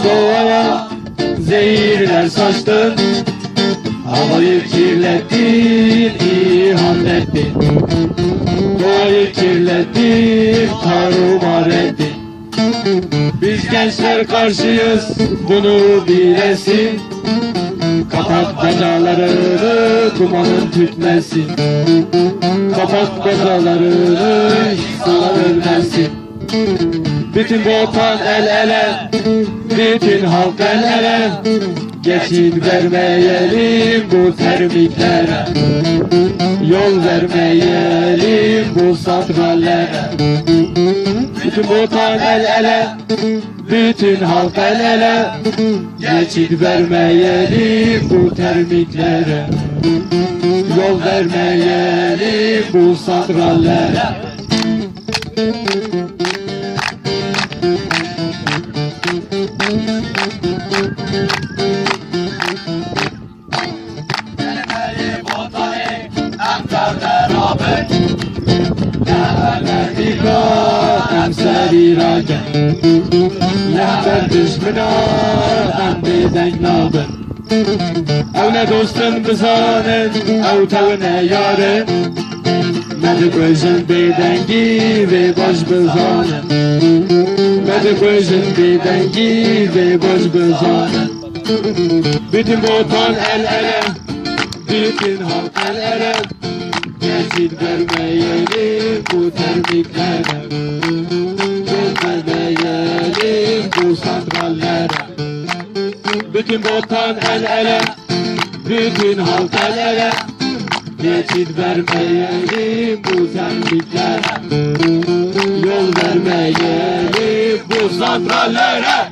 doğaya zehirler saçtın, havayı kirlettin, ihanet ettin. Doğayı kirlettin, tarumar ettin. Biz gençler karşıyız, bunu bilesin. Kapat bacalarını, dumanın tütmesin. Kapat bacalarını, insanlar ölmesin. Bütün vatan el ele, bütün halk el ele. Geçit vermeyelim bu termiklere, yol vermeyelim bu santrallere. Bütün vatan el ele, bütün halk el ele. Geçit vermeyelim bu termiklere, yol vermeyelim bu santrallere. Lehber düşmüna hem bedeng nabın. Evle dostun bizanen, ev tevne yarın. Medi gözün bedengi ve baş bizanen. Medi gözün bedengi ve baş bizanen. Bütün vatan el ele, bütün halk el ele. Geçit vermeyelim bu termiklere, vermeyelim bu santrallere. Bütün vatan el ele, bütün halk el ele. Geçit vermeyelim bu termiklere, yol vermeyelim bu santrallere.